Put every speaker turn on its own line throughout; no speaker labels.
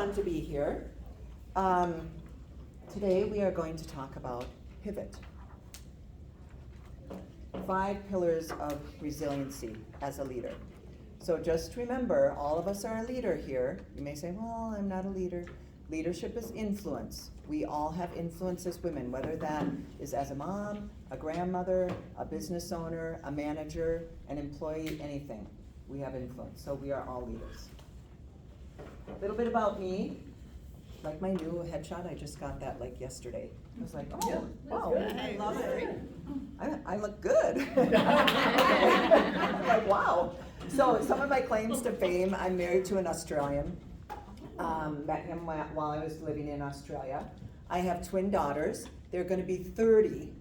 fun to be here. Today we are going to talk about pivot. 5 pillars of resiliency as a leader. So just remember, all of us are a leader here. You may say, well, I'm not a leader. Leadership is influence. We all have influence as women, whether that is as a mom, a grandmother, a business owner, a manager, an employee, anything. We have influence, so we are all leaders. A little bit about me. Like my new headshot, I just got that like yesterday. I was like, oh, wow,
I love it.
I look good. I'm like, wow. So some of my claims to fame, I'm married to an Australian. Met him while I was living in Australia. I have twin daughters. They're going to be 30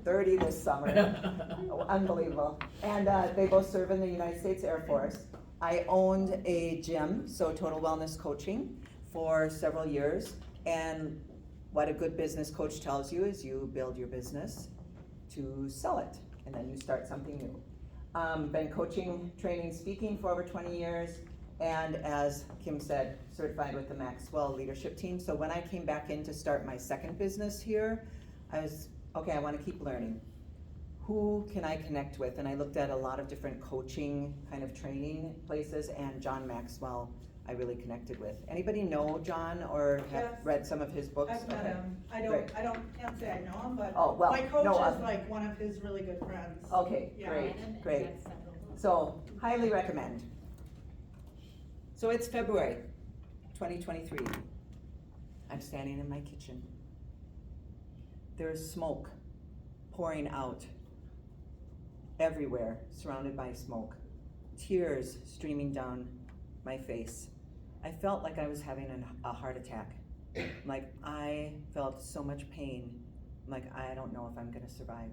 this summer. Oh, unbelievable. And they both serve in the United States Air Force. I owned a gym, so Total Wellness Coaching, for several years. And what a good business coach tells you is you build your business to sell it, and then you start something new. Been coaching, training, speaking for over 20 years, and as Kim said, certified with the Maxwell leadership team. So when I came back in to start my second business here, I was, okay, I want to keep learning. Who can I connect with? And I looked at a lot of different coaching kind of training places, and John Maxwell I really connected with. Anybody know John or have
Yes.
read some of his books?
I've met
Okay.
him. Can't say I know him, but
Oh, well,
my coach
no,
is like one of his really good friends.
Okay,
Yeah.
great. So, highly recommend. So it's February 2023. I'm standing in my kitchen. There's smoke pouring out everywhere, surrounded by smoke. Tears streaming down my face. I felt like I was having a heart attack. Like I felt so much pain. Like I don't know if I'm gonna survive.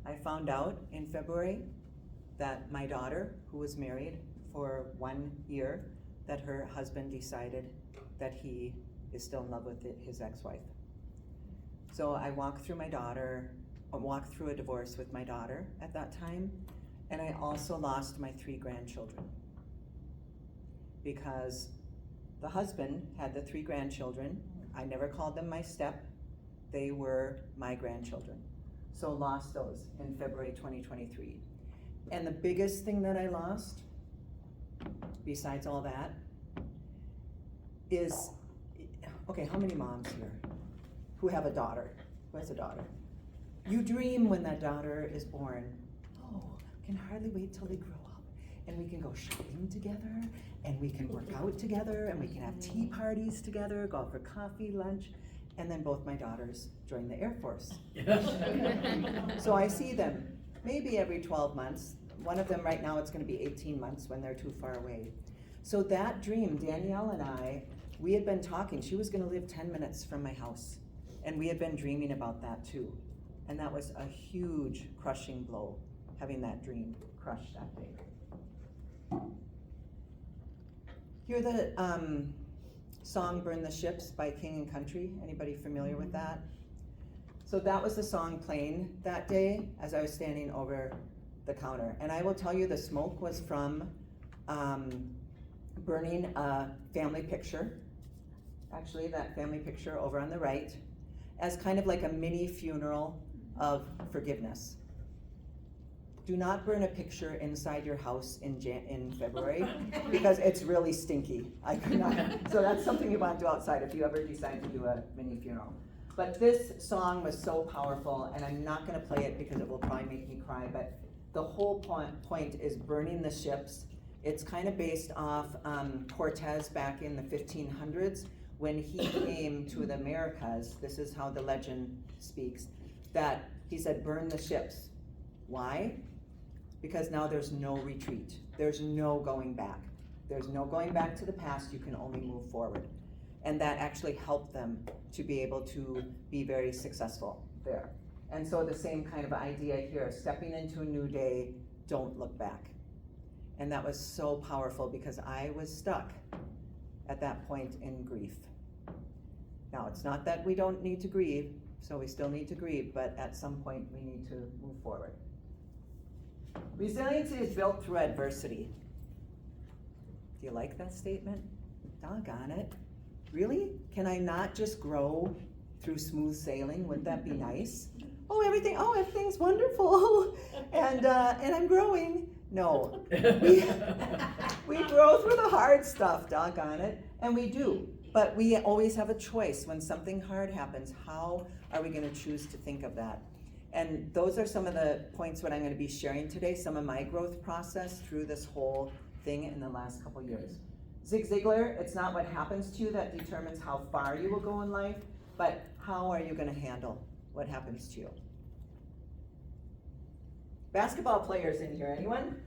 I found out in February that my daughter, who was married for 1 year, that her husband decided that he is still in love with his ex-wife. So I walked through a divorce with my daughter at that time, and I also lost my 3 grandchildren. Because the husband had the 3 grandchildren, I never called them my step, they were my grandchildren. So lost those in February 2023. And the biggest thing that I lost, besides all that, is, okay, how many moms here who have a daughter, who has a daughter? You dream when that daughter is born, oh, can hardly wait till they grow up, and we can go shopping together, and we can work out together, and we can have tea parties together, go out for coffee, lunch, and then both my daughters join the Air Force. So I see them maybe every 12 months. One of them right now, it's gonna be 18 months when they're too far away. So that dream, Danielle and I, we had been talking, she was gonna live 10 minutes from my house. And we had been dreaming about that too. And that was a huge crushing blow, having that dream crushed that day. Hear the song Burn the Ships by King and Country? Anybody familiar with that? So that was the song playing that day as I was standing over the counter. And I will tell you the smoke was from burning a family picture. Actually, that family picture over on the right, as kind of like a mini funeral of forgiveness. Do not burn a picture inside your house in February because it's really stinky. I could not. So that's something you want to do outside if you ever decide to do a mini funeral. But this song was so powerful, and I'm not going to play it because it will probably make me cry, but the whole point is burning the ships. It's kind of based off Cortez back in the 1500s when he came to the Americas. This is how the legend speaks, that he said, burn the ships. Why? Because now there's no retreat. There's no going back. There's no going back to the past, you can only move forward. And that actually helped them to be able to be very successful there. And so the same kind of idea here, stepping into a new day, don't look back. And that was so powerful because I was stuck at that point in grief. Now, it's not that we don't need to grieve, so we still need to grieve, but at some point we need to move forward. Resiliency is built through adversity. Do you like that statement? Doggone it. Really? Can I not just grow through smooth sailing? Wouldn't that be nice? Everything's wonderful. and I'm growing. No. We grow through the hard stuff, doggone it. And we do. But we always have a choice. When something hard happens, how are we going to choose to think of that? And those are some of the points what I'm going to be sharing today, some of my growth process through this whole thing in the last couple years. Zig Ziglar, it's not what happens to you that determines how far you will go in life, but how are you going to handle what happens to you? Basketball players in here, anyone?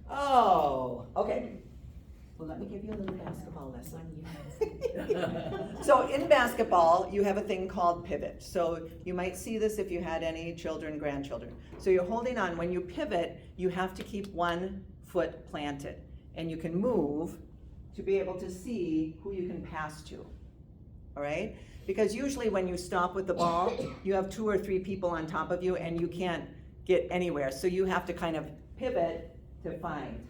Oh, okay. Well, let me give you a little basketball lesson. So in basketball, you have a thing called pivot. So you might see this if you had any children, grandchildren. So you're holding on. When you pivot, you have to keep one foot planted. And you can move to be able to see who you can pass to. All right? Because usually when you stop with the ball, you have 2 or 3 people on top of you and you can't get anywhere. So you have to kind of pivot to find.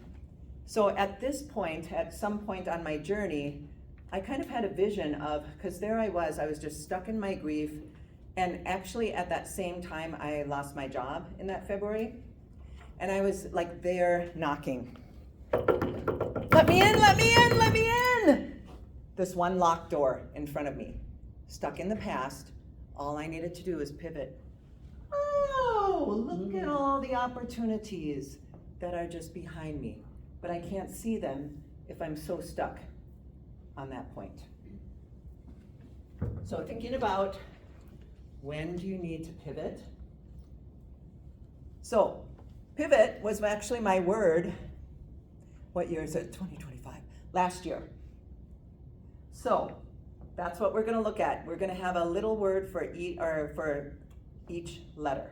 So at this point, at some point on my journey, I kind of had a vision of, because there I was just stuck in my grief. And actually at that same time, I lost my job in that February. And I was like there knocking. Let me in, let me in, let me in! This one locked door in front of me. Stuck in the past, all I needed to do was pivot. Oh, look at all the opportunities that are just behind me. But I can't see them if I'm so stuck on that point. So thinking about when do you need to pivot? So pivot was actually my word. What year is it? 2025. Last year. So that's what we're going to look at. We're going to have a little word for each letter.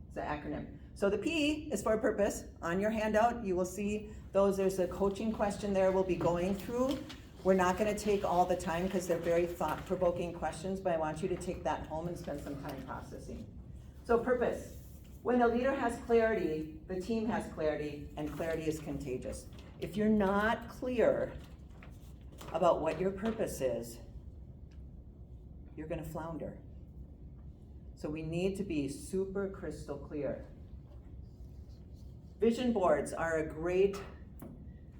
It's an acronym. So the P is for purpose. On your handout, you will see those. There's a coaching question there we'll be going through. We're not going to take all the time because they're very thought-provoking questions, but I want you to take that home and spend some time processing. So purpose. When the leader has clarity, the team has clarity, and clarity is contagious. If you're not clear about what your purpose is, you're going to flounder. So we need to be super crystal clear. Vision boards are a great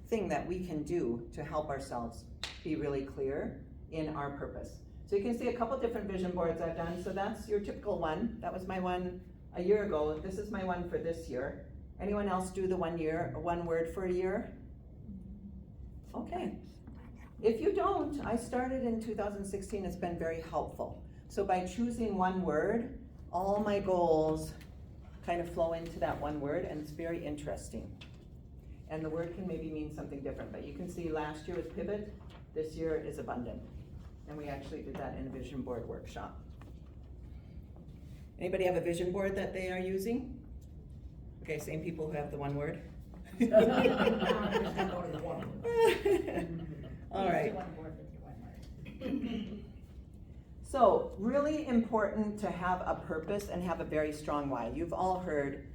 thing that we can do to help ourselves be really clear in our purpose. So you can see a couple different vision boards I've done. So that's your typical one. That was my one a year ago. This is my one for this year. Anyone else do the 1 year, or 1 word for a year? Okay. If you don't, I started in 2016. It's been very helpful. So by choosing 1 word, all my goals kind of flow into that 1 word, and it's very interesting. And the word can maybe mean something different, but you can see last year was pivot, this year is abundant. And we actually did that in a vision board workshop. Anybody have a vision board that they are using? Okay, same people who have the 1 word. All right. So really important to have a purpose and have a very strong why. You've all heard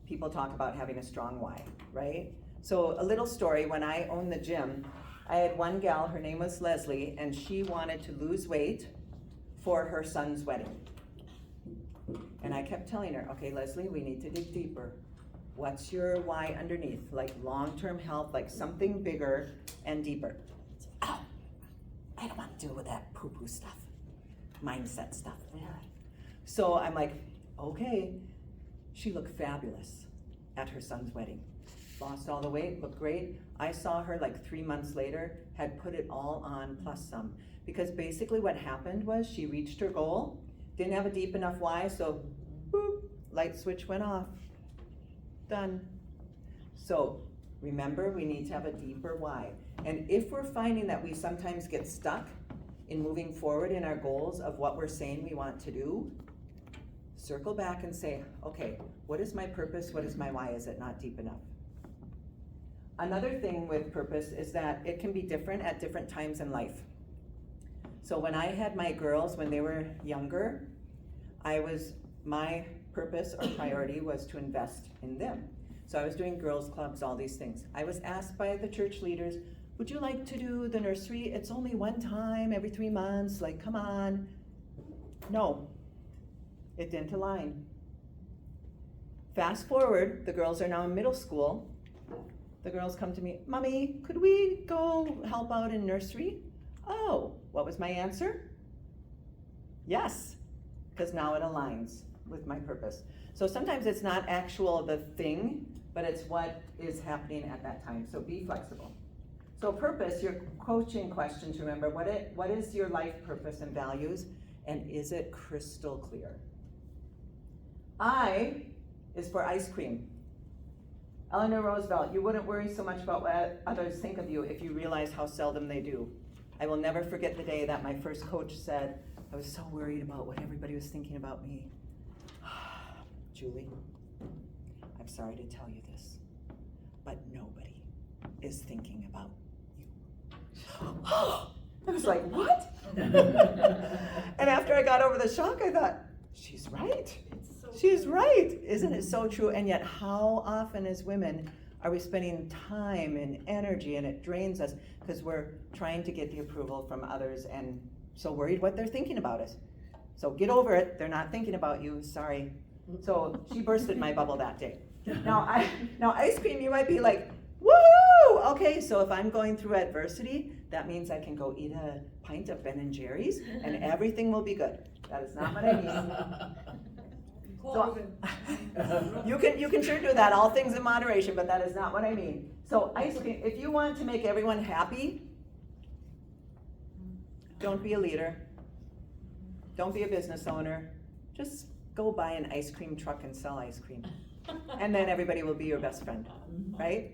people talk about having a strong why, right? So a little story, when I owned the gym, I had one gal, her name was Leslie, and she wanted to lose weight for her son's wedding. And I kept telling her, okay, Leslie, we need to dig deeper. What's your why underneath? Like long-term health, like something bigger and deeper. Oh, I don't want to deal with that poo-poo stuff. Mindset stuff. So I'm like, okay. She looked fabulous at her son's wedding. Lost all the weight, looked great. I saw her like 3 months later, had put it all on plus some. Because basically what happened was she reached her goal, didn't have a deep enough why, so boop, light switch went off. Done. So remember, we need to have a deeper why. And if we're finding that we sometimes get stuck in moving forward in our goals of what we're saying we want to do, circle back and say, okay, what is my purpose? What is my why? Is it not deep enough? Another thing with purpose is that it can be different at different times in life. So when I had my girls, when they were younger, my purpose or priority was to invest in them. So I was doing girls' clubs, all these things. I was asked by the church leaders, would you like to do the nursery? It's only one time every 3 months, like, come on. No, it didn't align. Fast forward, the girls are now in middle school. The girls come to me, Mommy, could we go help out in nursery? Oh, what was my answer? Yes, because now it aligns with my purpose. So sometimes it's not actual the thing, but it's what is happening at that time. So be flexible. So purpose, your coaching question to remember, what is your life purpose and values, and is it crystal clear? I is for ice cream. Eleanor Roosevelt, you wouldn't worry so much about what others think of you if you realize how seldom they do. I will never forget the day that my first coach said, I was so worried about what everybody was thinking about me. Julie, I'm sorry to tell you this, but nobody is thinking about you. I was like, what? And after I got over the shock, I thought, she's right. She's right. Isn't it so true? And yet, how often as women are we spending time and energy, and it drains us because we're trying to get the approval from others and so worried what they're thinking about us. So get over it. They're not thinking about you. Sorry. So she bursted my bubble that day. Now ice cream, you might be like, woohoo! Okay, so if I'm going through adversity, that means I can go eat a pint of Ben & Jerry's and everything will be good. That is not what I mean. So, you can sure do that, all things in moderation, but that is not what I mean. So ice cream, if you want to make everyone happy, don't be a leader. Don't be a business owner. Just go buy an ice cream truck and sell ice cream. And then everybody will be your best friend, right?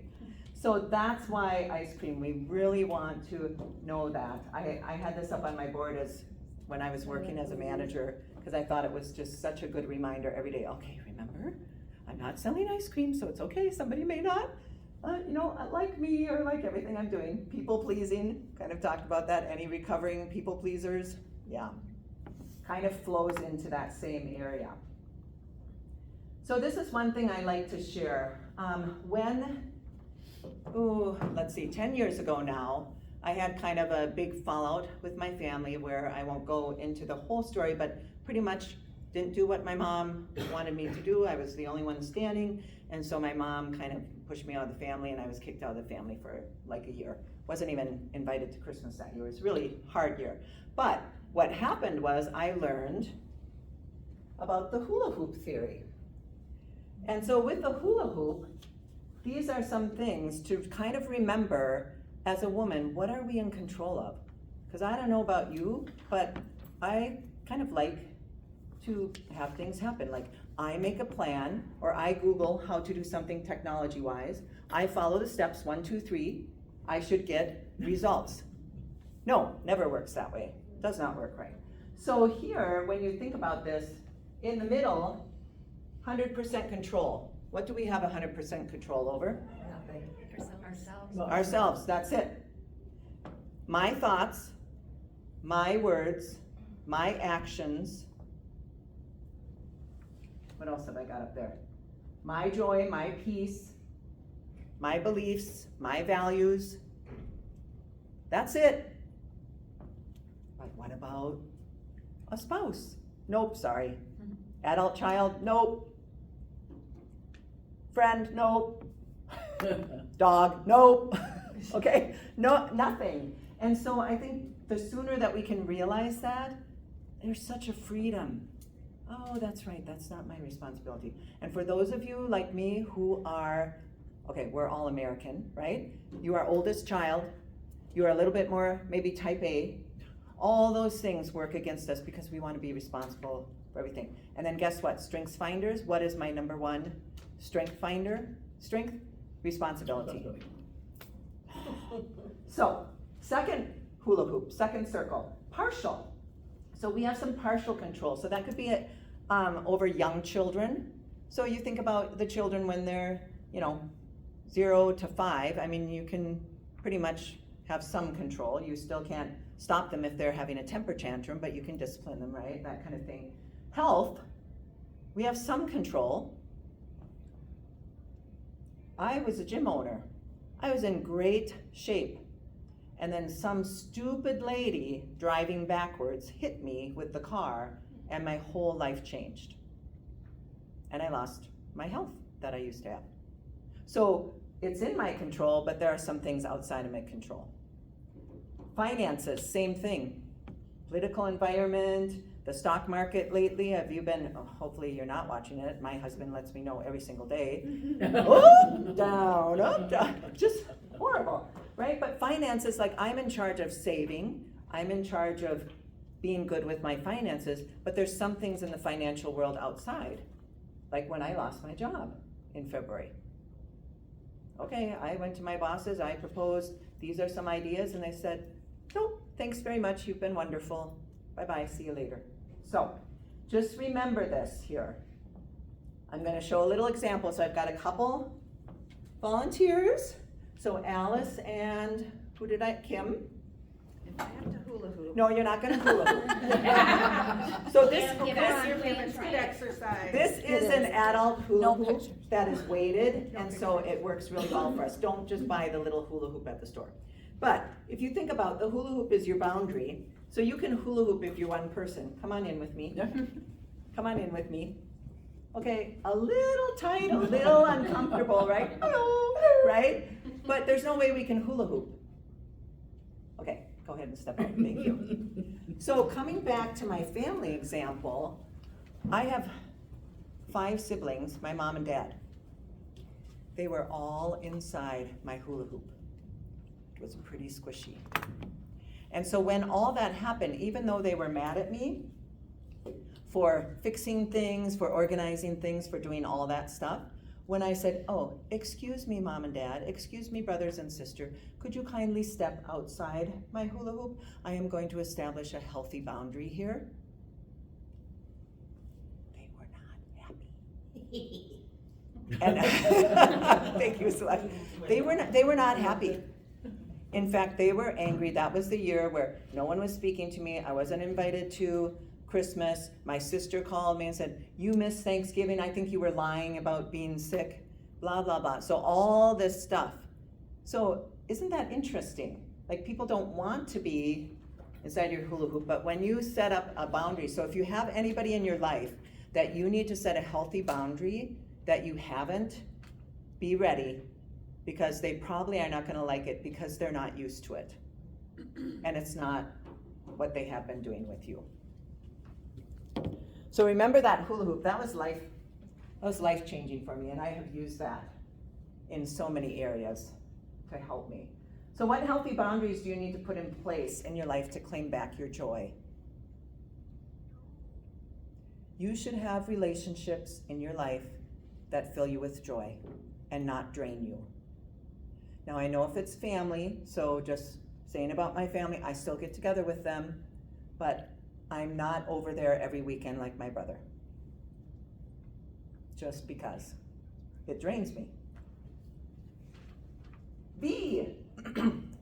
So that's why ice cream, we really want to know that. I had this up on my board as when I was working as a manager, because I thought it was just such a good reminder every day. Okay, remember, I'm not selling ice cream, so it's okay. Somebody may not, like me or like everything I'm doing. People pleasing, kind of talked about that. Any recovering people pleasers, yeah, kind of flows into that same area. So this is one thing I like to share. 10 years ago now, I had kind of a big fallout with my family where I won't go into the whole story, but pretty much didn't do what my mom wanted me to do. I was the only one standing, and so my mom kind of pushed me out of the family, and I was kicked out of the family for like a year. Wasn't even invited to Christmas that year. It was a really hard year. But what happened was I learned about the hula hoop theory. And so with the hula hoop, these are some things to kind of remember as a woman, what are we in control of? Because I don't know about you, but I kind of like to have things happen. Like I make a plan, or I Google how to do something technology-wise. I follow the steps 1, 2, 3. I should get results. No, never works that way. Does not work right. So here, when you think about this, in the middle, 100% control. What do we have 100% control over? Ourselves, that's it. My thoughts, my words, my actions. What else have I got up there? My joy, my peace, my beliefs, my values. That's it. But what about a spouse? Nope, sorry. Adult child? Nope. Friend? Nope. Dog? Nope. Okay? No, nothing. And so I think the sooner that we can realize that, there's such a freedom. Oh, that's right, that's not my responsibility. And for those of you like me who are, okay, we're all American, right? You are oldest child, you are a little bit more maybe type A. All those things work against us because we want to be responsible for everything. And then guess what? Strengths finders, what is my number one strength finder? Strength? Responsibility. So, second hula hoop, second circle, partial. So we have some partial control. So that could be over young children. So you think about the children when they're, 0 to 5. I mean, you can pretty much have some control. You still can't stop them if they're having a temper tantrum, but you can discipline them, right? That kind of thing. Health, we have some control. I was a gym owner. I was in great shape. And then some stupid lady driving backwards hit me with the car, and my whole life changed. And I lost my health that I used to have. So it's in my control, but there are some things outside of my control. Finances, same thing. Political environment, the stock market lately, have you been, hopefully you're not watching it, my husband lets me know every single day. Up, down, just horrible, right? But finances, like I'm in charge of saving, I'm in charge of being good with my finances, but there's some things in the financial world outside, like when I lost my job in February. Okay, I went to my bosses, I proposed, these are some ideas, and they said, nope, thanks very much, you've been wonderful. Bye-bye, see you later. So, just remember this here. I'm gonna show a little example. So I've got a couple volunteers. So Alice and, Kim?
If I have to hula hoop.
No, you're not gonna hula hoop. So this
Good exercise.
This is an adult hula hoop that is weighted, and so it works really well for us. Don't just buy the little hula hoop at the store. But if you think about the hula hoop is your boundary, so you can hula hoop if you're one person. Come on in with me. Come on in with me. Okay, a little tight, a little uncomfortable, right? Hello, right? But there's no way we can hula hoop. Okay, go ahead and step out, thank you. So coming back to my family example, I have 5 siblings, my mom and dad. They were all inside my hula hoop. It was pretty squishy. And so when all that happened, even though they were mad at me for fixing things, for organizing things, for doing all that stuff, when I said, oh, excuse me, mom and dad, excuse me, brothers and sister, could you kindly step outside my hula hoop? I am going to establish a healthy boundary here. They were not happy. And thank you, Celeste. They were not happy. In fact, they were angry. That was the year where no one was speaking to me. I wasn't invited to Christmas. My sister called me and said, you missed Thanksgiving. I think you were lying about being sick, blah, blah, blah. So all this stuff. So isn't that interesting? Like people don't want to be inside your hula hoop, but when you set up a boundary, so if you have anybody in your life that you need to set a healthy boundary that you haven't, be ready. Because they probably are not gonna like it because they're not used to it. And it's not what they have been doing with you. So remember that hula hoop, that was life-changing for me, and I have used that in so many areas to help me. So what healthy boundaries do you need to put in place in your life to claim back your joy? You should have relationships in your life that fill you with joy and not drain you. Now I know if it's family, so just saying about my family, I still get together with them, but I'm not over there every weekend like my brother. Just because it drains me. B,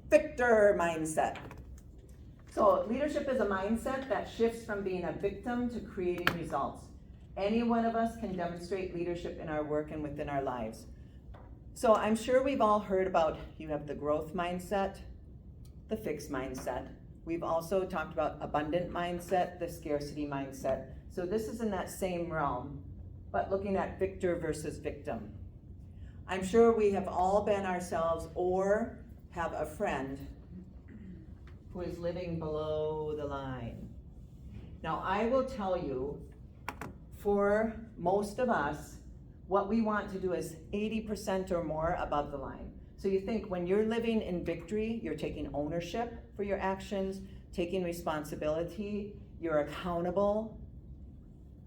victor mindset. So leadership is a mindset that shifts from being a victim to creating results. Any one of us can demonstrate leadership in our work and within our lives. So I'm sure we've all heard about, you have the growth mindset, the fixed mindset. We've also talked about abundant mindset, the scarcity mindset. So this is in that same realm, but looking at victor versus victim. I'm sure we have all been ourselves or have a friend who is living below the line. Now I will tell you, for most of us, what we want to do is 80% or more above the line. So you think when you're living in victory, you're taking ownership for your actions, taking responsibility, you're accountable.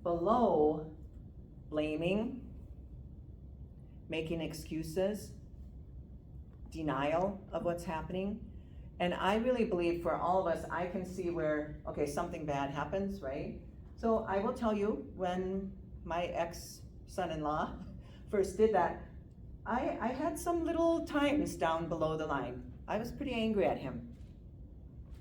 Below, blaming, making excuses, denial of what's happening. And I really believe for all of us, I can see where, okay, something bad happens, right? So I will tell you, when my ex-son-in-law first did that, I had some little times down below the line. I was pretty angry at him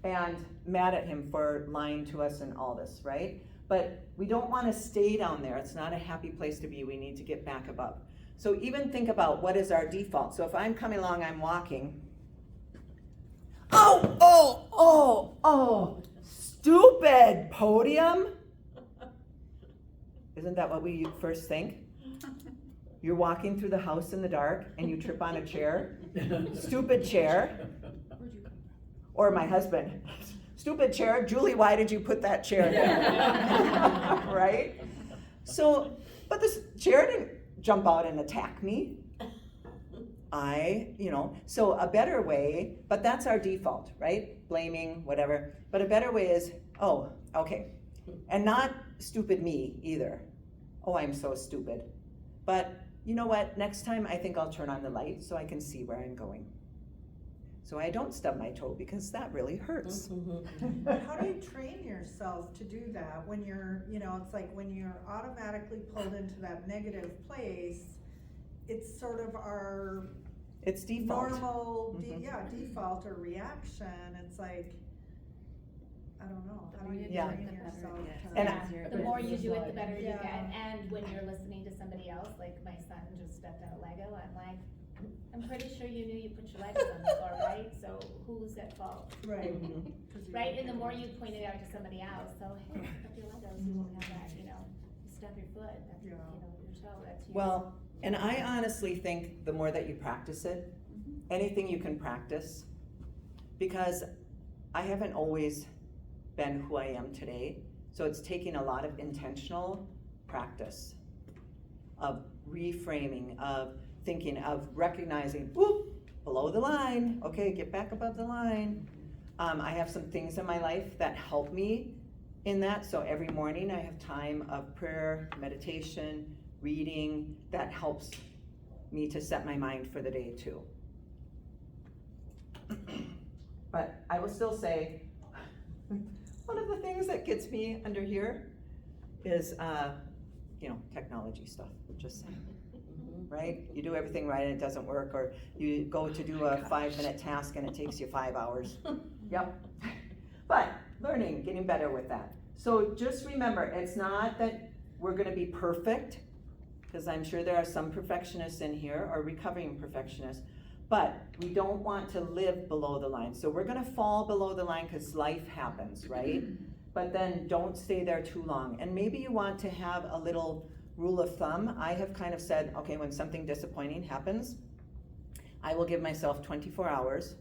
and mad at him for lying to us and all this, right? But we don't want to stay down there. It's not a happy place to be. We need to get back above. So even think about what is our default. So if I'm coming along, I'm walking. Oh, stupid podium. Isn't that what we first think? You're walking through the house in the dark and you trip on a chair. Stupid chair. Or my husband. Stupid chair. Julie, why did you put that chair there? Right? So, but this chair didn't jump out and attack me. So a better way, but that's our default, right? Blaming, whatever. But a better way is, oh, okay. And not stupid me either. Oh, I'm so stupid. But you know what? Next time I think I'll turn on the light so I can see where I'm going. So I don't stub my toe because that really hurts.
But how do you train yourself to do that when you're, it's like when you're automatically pulled into that negative place, it's sort of our
It's default.
normal, default or reaction. It's like, I don't know, how do you
Yeah.
train yourself to?
And
The more you do it, the better you
Yeah.
get. And when you're listening to somebody else, like my son just stepped on a Lego, I'm like, I'm pretty sure you knew you put your Legos on the floor, right? So who's at fault?
Right.
Mhm.
Right, and the more you point it out to somebody else, so hey, pick up your Legos, you won't have that, you stub your foot, that's,
Yeah.
your toe, that's you.
Well, and I honestly think the more that you practice it, anything you can practice, because I haven't always been who I am today, so it's taking a lot of intentional practice of reframing, of thinking, of recognizing, whoop, below the line, okay, get back above the line. I have some things in my life that help me in that, so every morning I have time of prayer, meditation, reading, that helps me to set my mind for the day too. But I will still say, one of the things that gets me under here is, technology stuff, just saying. Right? You do everything right and it doesn't work, or you go to do a 5-minute task and it takes you 5 hours. Yep. But learning, getting better with that. So just remember, it's not that we're gonna be perfect, because I'm sure there are some perfectionists in here, or recovering perfectionists, but we don't want to live below the line. So we're gonna fall below the line because life happens, right? But then don't stay there too long. And maybe you want to have a little rule of thumb. I have kind of said, okay, when something disappointing happens, I will give myself 24 hours.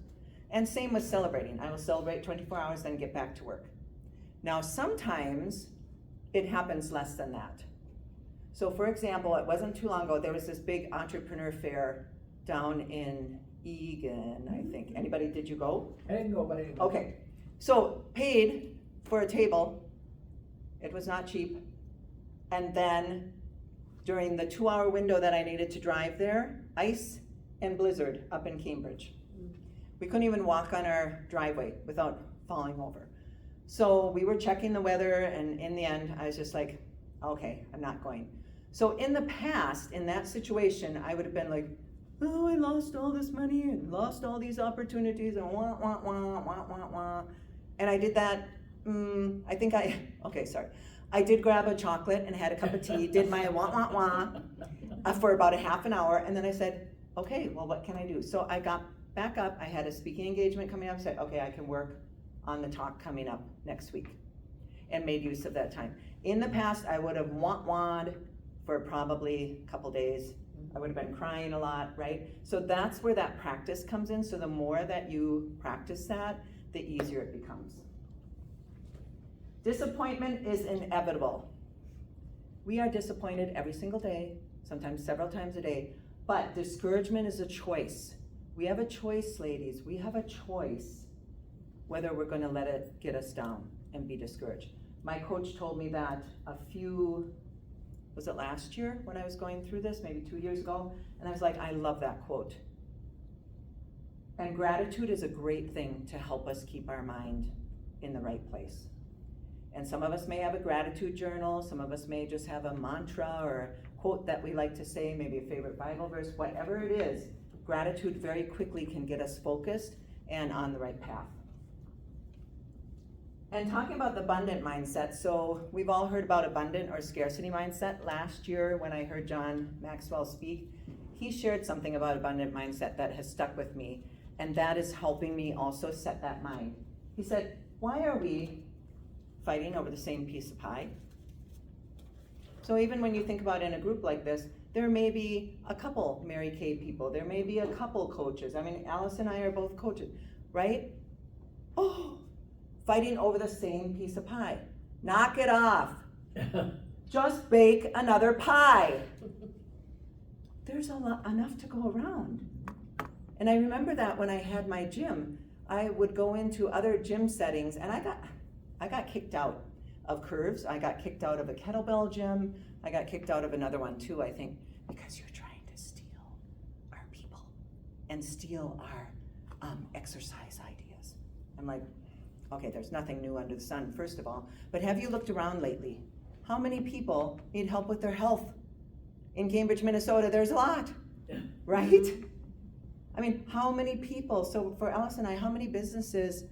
And same with celebrating. I will celebrate 24 hours, then get back to work. Now, sometimes it happens less than that. So for example, it wasn't too long ago, there was this big entrepreneur fair down in Egan, I think. Anybody, did you go?
I didn't go, but I didn't go.
Okay, so paid for a table. It was not cheap. And then during the 2-hour window that I needed to drive there, ice and blizzard up in Cambridge. We couldn't even walk on our driveway without falling over. So we were checking the weather, and in the end, I was just like, okay, I'm not going. So in the past, in that situation, I would have been like, oh, I lost all this money and lost all these opportunities and wah, wah, wah, wah, wah, wah. And I did that, I did grab a chocolate and had a cup of tea, did my wah, wah, wah for about a half an hour, and then I said, okay, well, what can I do? So I got back up, I had a speaking engagement coming up, said, okay, I can work on the talk coming up next week, and made use of that time. In the past, I would have wah-wah'd for probably a couple days. I would have been crying a lot, right? So that's where that practice comes in. So the more that you practice that, the easier it becomes. Disappointment is inevitable. We are disappointed every single day, sometimes several times a day, but discouragement is a choice. We have a choice, ladies. We have a choice whether we're gonna let it get us down and be discouraged. My coach told me that was it last year when I was going through this, maybe 2 years ago? And I was like, I love that quote. And gratitude is a great thing to help us keep our mind in the right place. And some of us may have a gratitude journal, some of us may just have a mantra or a quote that we like to say, maybe a favorite Bible verse, whatever it is, gratitude very quickly can get us focused and on the right path. And talking about the abundant mindset, so we've all heard about abundant or scarcity mindset. Last year, when I heard John Maxwell speak, he shared something about abundant mindset that has stuck with me, and that is helping me also set that mind. He said, why are we fighting over the same piece of pie? So even when you think about in a group like this, there may be a couple Mary Kay people, there may be a couple coaches. I mean, Alice and I are both coaches, right? Oh, fighting over the same piece of pie. Knock it off. Just bake another pie. There's enough to go around. And I remember that when I had my gym, I would go into other gym settings, and I got kicked out of Curves. I got kicked out of a kettlebell gym. I got kicked out of another one too, I think, because you're trying to steal our people and steal our exercise ideas. I'm like, okay, there's nothing new under the sun, first of all, but have you looked around lately? How many people need help with their health? In Cambridge, Minnesota, there's a lot, right? I mean, how many people, so for Alice and I, how many businesses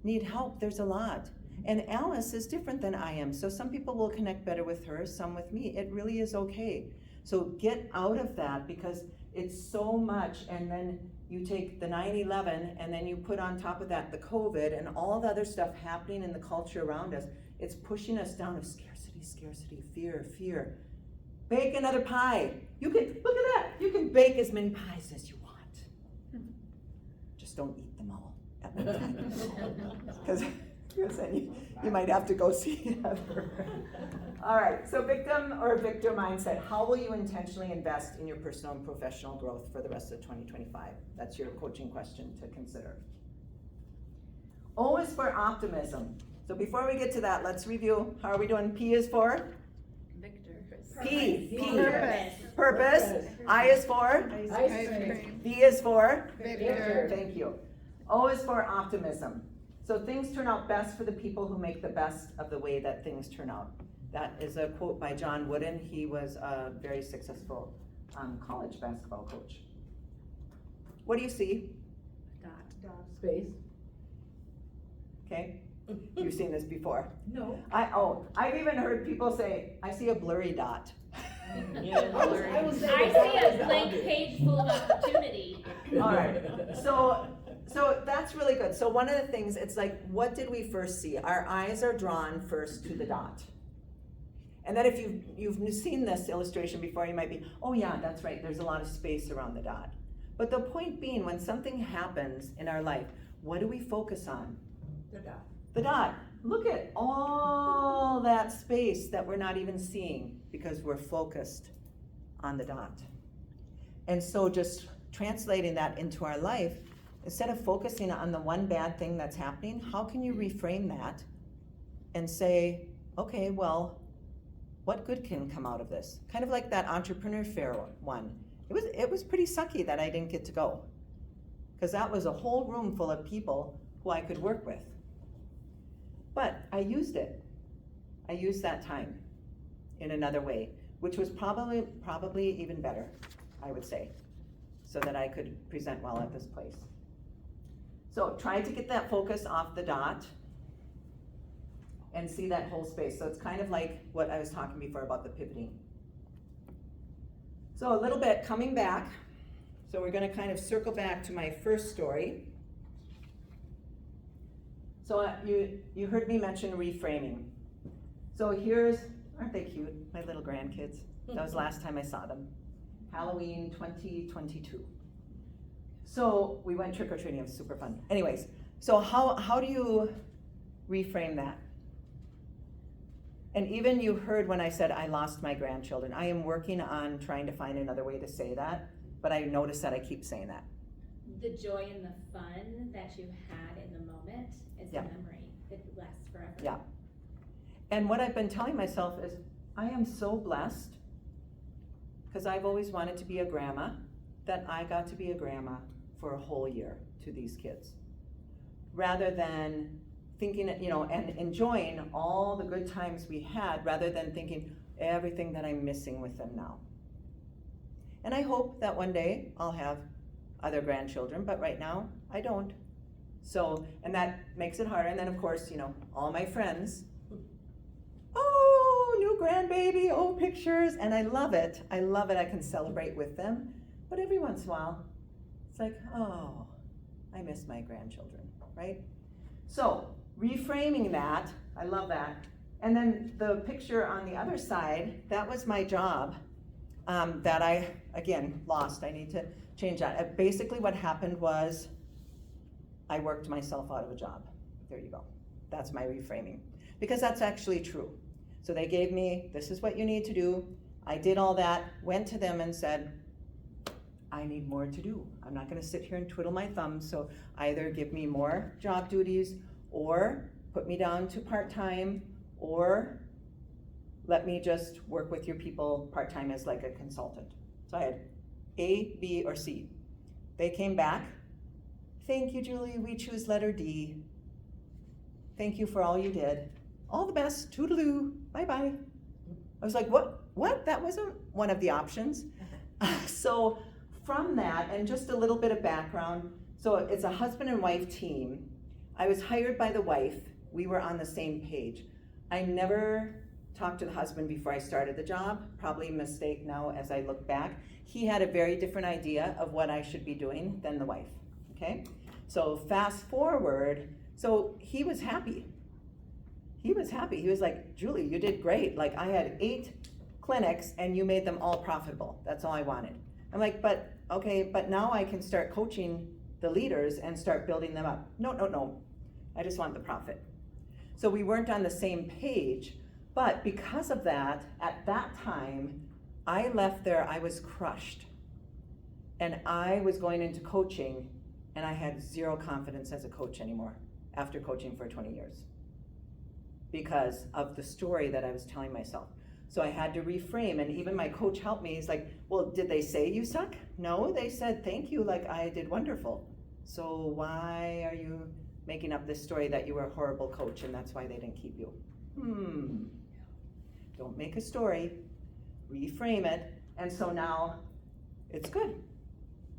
need help? There's a lot. And Alice is different than I am, so some people will connect better with her, some with me. It really is okay. So get out of that, because it's so much, and then you take the 9/11 and then you put on top of that the COVID and all the other stuff happening in the culture around us. It's pushing us down of scarcity, scarcity, fear, fear. Bake another pie. You can, look at that, you can bake as many pies as you want. Just don't eat them all at one time. Because then you might have to go see Heather. All right, so victim or victor mindset. How will you intentionally invest in your personal and professional growth for the rest of 2025? That's your coaching question to consider. O is for optimism. So before we get to that, let's review. How are we doing? P is for?
Victor.
P.
Purpose.
Purpose. I is for?
Ice cream.
V is for?
Victor.
Thank you. O is for optimism. So things turn out best for the people who make the best of the way that things turn out. That is a quote by John Wooden. He was a very successful college basketball coach. What do you see?
Dot.
Space.
Okay, you've seen this before.
No.
I've even heard people say, I see a blurry dot.
I was
I see a blank page full of opportunity.
All right, so that's really good. So one of the things, it's like, what did we first see? Our eyes are drawn first to the dot. And then if you've seen this illustration before, you might be, oh yeah, that's right, there's a lot of space around the dot. But the point being, when something happens in our life, what do we focus on?
The dot.
The dot. Look at all that space that we're not even seeing because we're focused on the dot. And so just translating that into our life, instead of focusing on the one bad thing that's happening, how can you reframe that and say, okay, well, what good can come out of this? Kind of like that entrepreneur fair one. It was pretty sucky that I didn't get to go, because that was a whole room full of people who I could work with. But I used it. I used that time in another way, which was probably even better, I would say, so that I could present well at this place. So try to get that focus off the dot and see that whole space. So it's kind of like what I was talking before about the pivoting. So a little bit coming back. So we're gonna kind of circle back to my first story. So you heard me mention reframing. So aren't they cute, my little grandkids? That was last time I saw them. Halloween 2022. So we went trick-or-treating, it was super fun. Anyways, so how do you reframe that? And even you heard when I said I lost my grandchildren. I am working on trying to find another way to say that, but I noticed that I keep saying that.
The joy and the fun that you had in the moment is
Yeah.
a memory that lasts forever.
Yeah. And what I've been telling myself is, I am so blessed, because I've always wanted to be a grandma, that I got to be a grandma for a whole year to these kids. Rather than thinking, and enjoying all the good times we had, rather than thinking everything that I'm missing with them now. And I hope that one day I'll have other grandchildren, but right now I don't. So, and that makes it harder. And then of course, you know, all my friends, oh, new grandbaby, oh, pictures. And I love it. I love it. I can celebrate with them. But every once in a while, it's like, oh, I miss my grandchildren, right? So reframing that, I love that. And then the picture on the other side, that was my job that I, again, lost. I need to change that. Basically what happened was I worked myself out of a job. There you go. That's my reframing. Because that's actually true. So they gave me, this is what you need to do. I did all that, went to them and said, I need more to do. I'm not gonna sit here and twiddle my thumbs, so either give me more job duties or put me down to part-time or let me just work with your people part-time as like a consultant. So I had A, B, or C. They came back. Thank you, Julie, we choose letter D. Thank you for all you did. All the best, toodaloo, bye-bye. I was like, what? That wasn't one of the options. So from that, and just a little bit of background, so it's a husband and wife team. I was hired by the wife. We were on the same page. I never talked to the husband before I started the job, probably a mistake now as I look back. He had a very different idea of what I should be doing than the wife, okay? So fast forward, so he was happy. He was happy. He was like, Julie, you did great. Like I had 8 clinics and you made them all profitable. That's all I wanted. I'm like, but okay, but now I can start coaching the leaders and start building them up. No. I just want the profit. So we weren't on the same page, but because of that, at that time, I left there, I was crushed. And I was going into coaching and I had 0 confidence as a coach anymore after coaching for 20 years because of the story that I was telling myself. So I had to reframe, and even my coach helped me. He's like, well, did they say you suck? No, they said, thank you, like I did wonderful. So why are you making up this story that you were a horrible coach and that's why they didn't keep you? Don't make a story, reframe it, and so now it's good.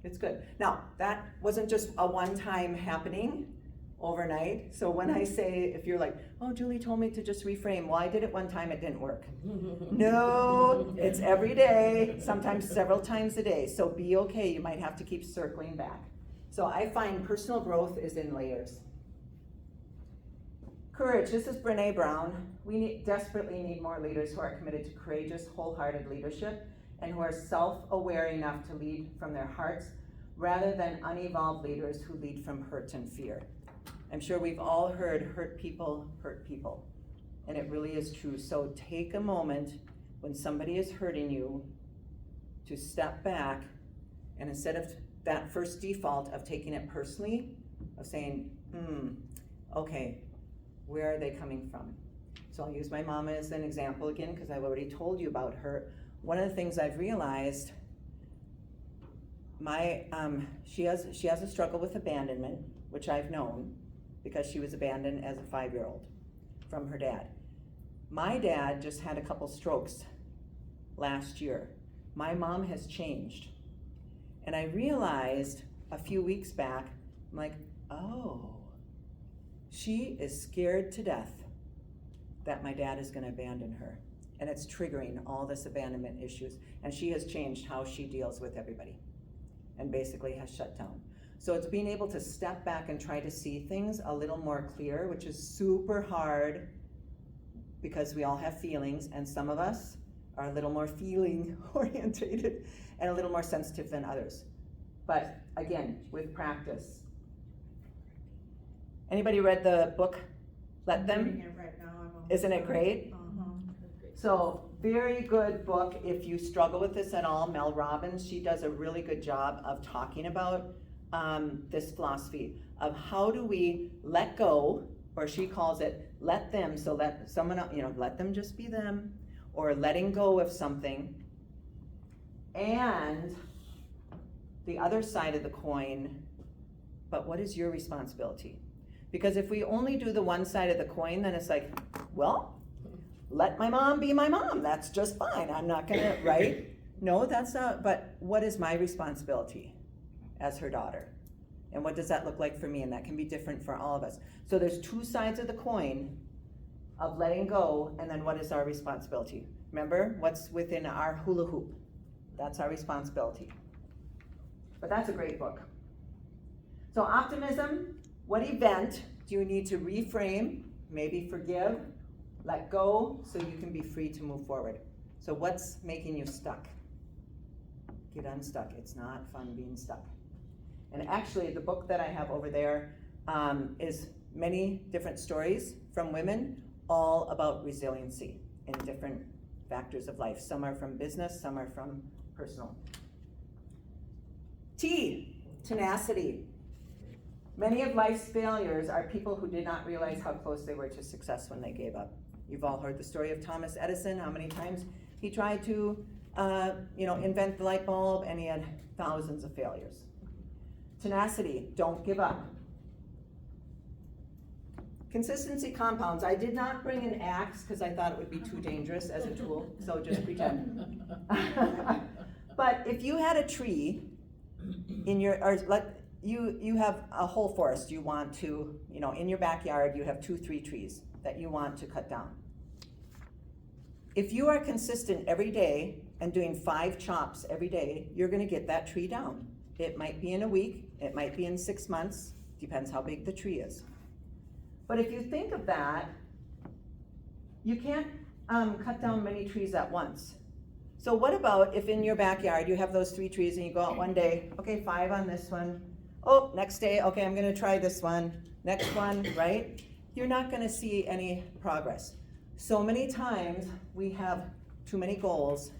It's good. Now, that wasn't just a one-time happening overnight. So when I say, if you're like, oh, Julie told me to just reframe, well, I did it one time, it didn't work. No, it's every day, sometimes several times a day. So be okay, you might have to keep circling back. So I find personal growth is in layers. Courage, this is Brene Brown. We desperately need more leaders who are committed to courageous, wholehearted leadership and who are self-aware enough to lead from their hearts rather than unevolved leaders who lead from hurt and fear. I'm sure we've all heard hurt people, and it really is true. So take a moment when somebody is hurting you to step back, and instead of that first default of taking it personally, of saying, okay, where are they coming from? So I'll use my mom as an example again, because I've already told you about her. One of the things I've realized, she has a struggle with abandonment, which I've known, because she was abandoned as a 5-year-old from her dad. My dad just had a couple strokes last year. My mom has changed. And I realized a few weeks back, I'm like, oh, she is scared to death that my dad is gonna abandon her. And it's triggering all this abandonment issues. And she has changed how she deals with everybody and basically has shut down. So it's being able to step back and try to see things a little more clear, which is super hard because we all have feelings, and some of us are a little more feeling orientated and a little more sensitive than others. But again, with practice. Anybody read the book, Let
I'm
Them?
reading it right now.
Isn't it great? So very good book if you struggle with this at all. Mel Robbins, she does a really good job of talking about this philosophy of how do we let go, or she calls it let them, so let someone else, let them just be them, or letting go of something. And the other side of the coin, but what is your responsibility? Because if we only do the one side of the coin, then it's like, well, let my mom be my mom, that's just fine, I'm not gonna, right? No, that's not, but what is my responsibility as her daughter? And what does that look like for me? And that can be different for all of us. So there's two sides of the coin of letting go, and then what is our responsibility? Remember, what's within our hula hoop? That's our responsibility. But that's a great book. So optimism, what event do you need to reframe, maybe forgive, let go, so you can be free to move forward? So what's making you stuck? Get unstuck. It's not fun being stuck. And actually, the book that I have over there is many different stories from women, all about resiliency in different factors of life. Some are from business, some are from personal. T, tenacity. Many of life's failures are people who did not realize how close they were to success when they gave up. You've all heard the story of Thomas Edison, how many times he tried to invent the light bulb, and he had thousands of failures. Tenacity, don't give up. Consistency compounds. I did not bring an axe because I thought it would be too dangerous as a tool, so just pretend. But if you had a tree in your, you have a whole forest you want to, in your backyard you have 2-3 trees that you want to cut down. If you are consistent every day and doing 5 chops every day, you're gonna get that tree down. It might be in a week, it might be in 6 months, depends how big the tree is. But if you think of that, you can't cut down many trees at once. So what about if in your backyard you have those 3 trees and you go out one day, okay, 5 on this one. Oh, next day, okay, I'm gonna try this one. Next one, right? You're not gonna see any progress. So many times we have too many goals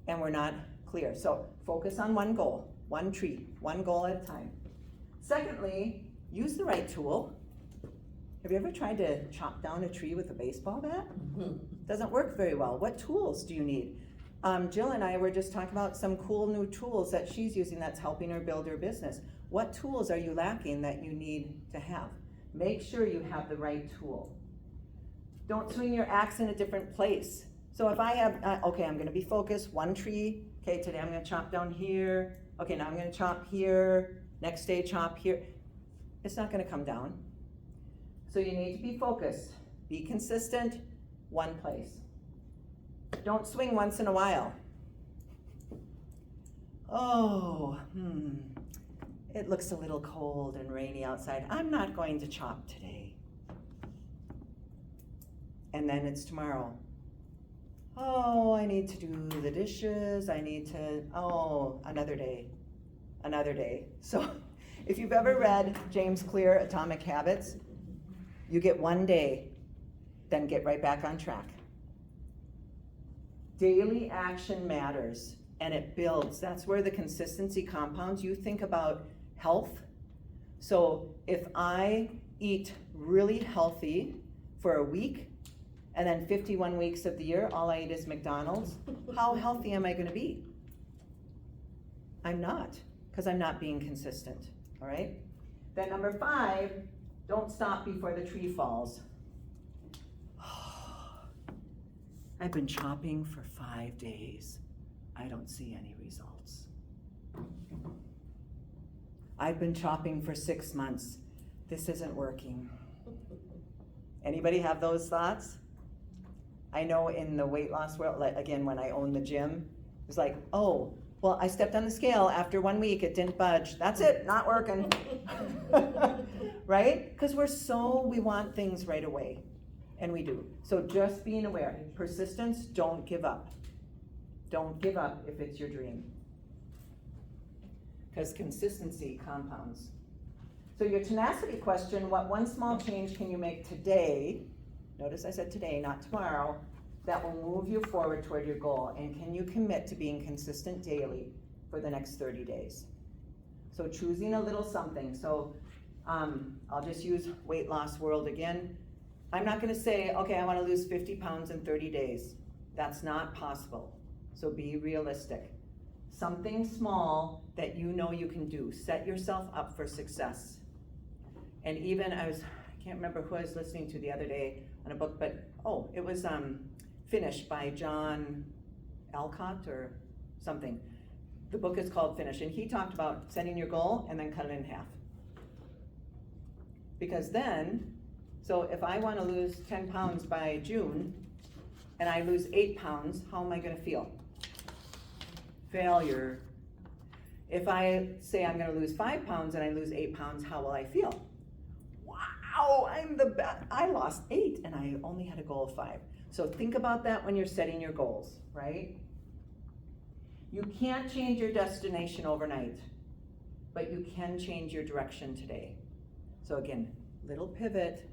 and we're not clear. So focus on one goal, one tree, one goal at a time. Secondly, use the right tool. Have you ever tried to chop down a tree with a baseball bat? Doesn't work very well. What tools do you need? Jill and I were just talking about some cool new tools that she's using that's helping her build her business. What tools are you lacking that you need to have? Make sure you have the right tool. Don't swing your axe in a different place. So if I have, okay, I'm gonna be focused, one tree, okay, today I'm gonna chop down here, okay, now I'm gonna chop here, next day chop here. It's not gonna come down. So you need to be focused, be consistent, one place. Don't swing once in a while. Oh, it looks a little cold and rainy outside. I'm not going to chop today. And then it's tomorrow. Oh, I need to do the dishes. Another day. So if you've ever read James Clear, Atomic Habits, you get one day, then get right back on track. Daily action matters, and it builds. That's where the consistency compounds. You think about health. So if I eat really healthy for a week, and then 51 weeks of the year, all I eat is McDonald's, how healthy am I gonna be? I'm not, because I'm not being consistent, all right? Then number 5, don't stop before the tree falls. I've been chopping for 5 days. I don't see any results. I've been chopping for 6 months. This isn't working. Anybody have those thoughts? I know in the weight loss world, like again, when I owned the gym, it was like, oh, well, I stepped on the scale after 1 week, it didn't budge. That's it, not working. Right? Because we want things right away. And we do. So just being aware. Persistence, don't give up. Don't give up if it's your dream. Because consistency compounds. So your tenacity question, what one small change can you make today? Notice I said today, not tomorrow. That will move you forward toward your goal. And can you commit to being consistent daily for the next 30 days? So choosing a little something. So I'll just use weight loss world again. I'm not gonna say, okay, I wanna lose 50 pounds in 30 days. That's not possible. So be realistic. Something small that you know you can do. Set yourself up for success. And even I can't remember who I was listening to the other day on a book, but it was Finish by John Alcott or something. The book is called Finish, and he talked about setting your goal and then cut it in half. Because then, so if I wanna lose 10 pounds by June, and I lose 8 pounds, how am I gonna feel? Failure. If I say I'm gonna lose 5 pounds and I lose 8 pounds, how will I feel? Wow, I'm the best, I lost 8 and I only had a goal of 5. So think about that when you're setting your goals, right? You can't change your destination overnight, but you can change your direction today. So again, little pivot,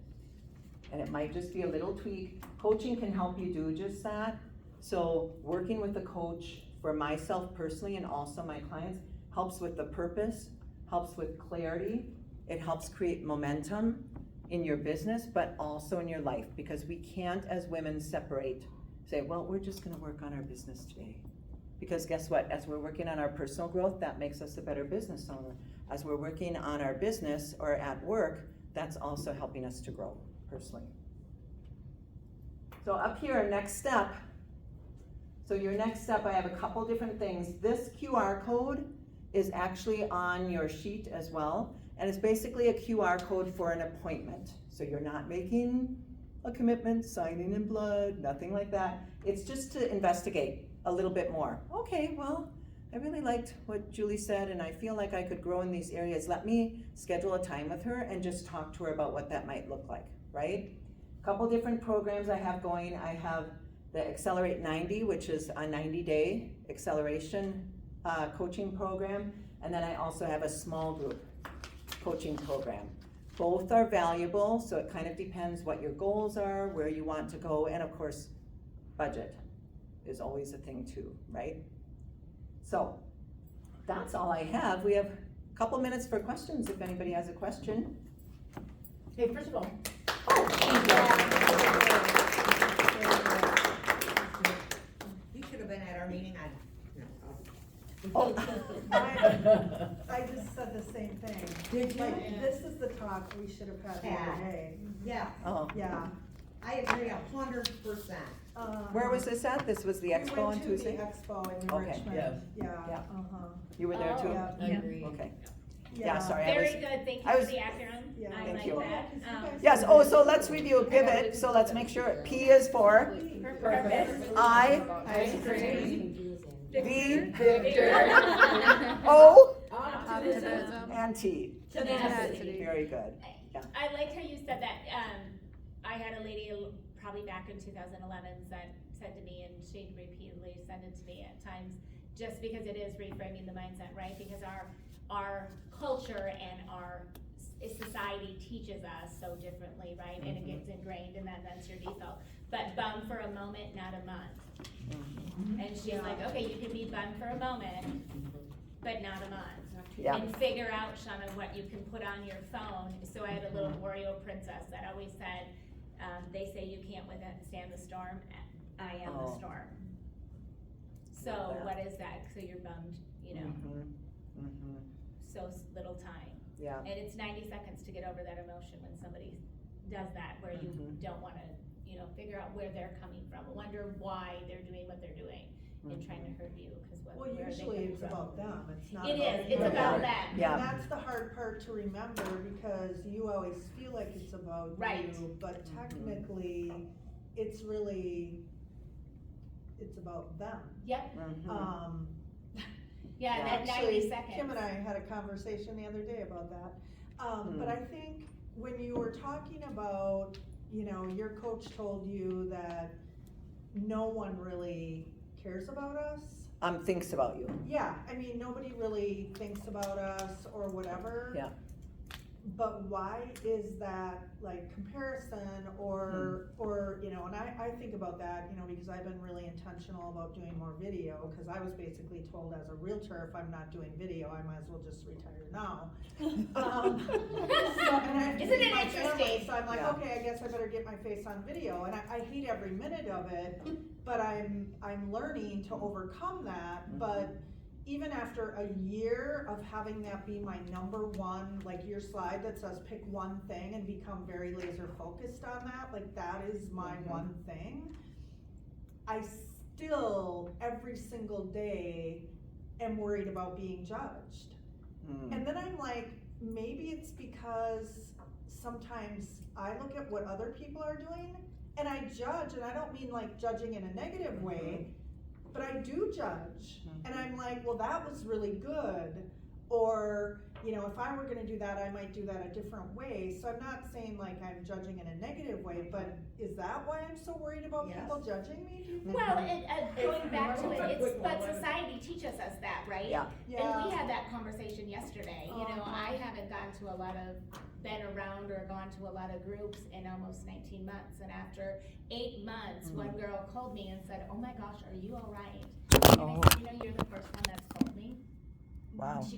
and it might just be a little tweak. Coaching can help you do just that. So working with a coach for myself personally and also my clients helps with the purpose, helps with clarity. It helps create momentum in your business, but also in your life, because we can't as women separate, say, well, we're just gonna work on our business today. Because guess what, as we're working on our personal growth, that makes us a better business owner. As we're working on our business or at work, that's also helping us to grow personally. So up here, next step. So your next step, I have a couple different things. This QR code is actually on your sheet as well. And it's basically a QR code for an appointment. So you're not making a commitment, signing in blood, nothing like that. It's just to investigate a little bit more. Okay, well, I really liked what Julie said and I feel like I could grow in these areas. Let me schedule a time with her and just talk to her about what that might look like, right? Couple different programs I have going. I have the Accelerate 90, which is a 90-day acceleration coaching program. And then I also have a small group coaching program. Both are valuable, so it kind of depends what your goals are, where you want to go, and of course, budget is always a thing too, right? So, that's all I have. We have a couple minutes for questions if anybody has a question.
Hey, first of all, you should have been at our meeting on,
Oh.
I just said the same thing.
Did you?
Like, this is the talk we should have had the other day.
Yeah,
Oh.
Yeah.
I agree 100%.
Where was this at? This was the expo on Tuesday?
We went to the expo in
Okay.
Richmond.
Yes.
Yeah,
Yeah.
uh-huh.
You were there too?
Yeah.
Yeah.
Okay. Yeah, sorry.
Very good, thank you
I
for
was-
the acronym,
Yeah.
I
Thank
like
you.
that.
Yes, oh, so let's review pivot, so let's make sure. P is for
Purpose.
I,
Ice cream.
V,
Victor.
O,
Optimism.
and T.
Tenacity.
Very good.
I liked how you said that. I had a lady probably back in 2011 said to me, and she repeatedly said it to me at times, just because it is reframing the mindset, right? Because our culture and our society teaches us so differently, right? And it gets ingrained, and that's your default. But bum for a moment, not a month. And she's like, okay, you can be bum for a moment, but not a month.
Yeah.
And figure out, Shauna, what you can put on your phone. So I had a little Oreo princess that always said, they say you can't withstand the storm, I am the
Oh.
storm. So
Love that.
what is that? So you're bummed, you know, so little time.
Yeah.
And it's 90 seconds to get over that emotion when somebody does that, where you don't wanna, figure out where they're coming from, wonder why they're doing what they're doing, and trying to hurt you, cause
Well,
where are they
usually
coming
it's
from?
about them, it's not
It
about
is,
you.
it's about them.
Yeah.
And that's the hard part to remember, because you always feel like it's about
Right.
you, but technically, it's about them.
Yep, yeah, and that 90
Actually,
seconds.
Kim and I had a conversation the other day about that.
Hmm.
But I think when you were talking about, your coach told you that no one really cares about us.
Thinks about you.
Yeah, I mean, nobody really thinks about us or whatever.
Yeah.
But why is that, like, comparison or, and I think about that, because I've been really intentional about doing more video, cause I was basically told as a realtor, if I'm not doing video, I might as well just retire now.
Isn't it interesting?
So I'm like,
Yeah.
okay, I guess I better get my face on video, and I hate every minute of it, but I'm learning to overcome that, but even after a year of having that be my number one, like your slide that says pick one thing and become very laser focused on that, like that is my one thing. I still, every single day, am worried about being judged. And then I'm like, maybe it's because sometimes I look at what other people are doing and I judge, and I don't mean like judging in a negative way, but I do judge. And I'm like, well, that was really good. Or, you know, if I were gonna do that, I might do that a different way. So I'm not saying like I'm judging in a negative way, but is that why I'm so worried about
Yes.
people judging me, do you think?
Well, going back to it, it's,
Quick
but
moment.
society teaches us that, right?
Yeah.
And we had that conversation yesterday, you know,
Uh-huh.
I haven't gone to a lot of, been around or gone to a lot of groups in almost 19 months, and after 8 months, one girl called me and said, oh my gosh, are you all right? And I said, you know, you're the first one that's called me.
Wow.
She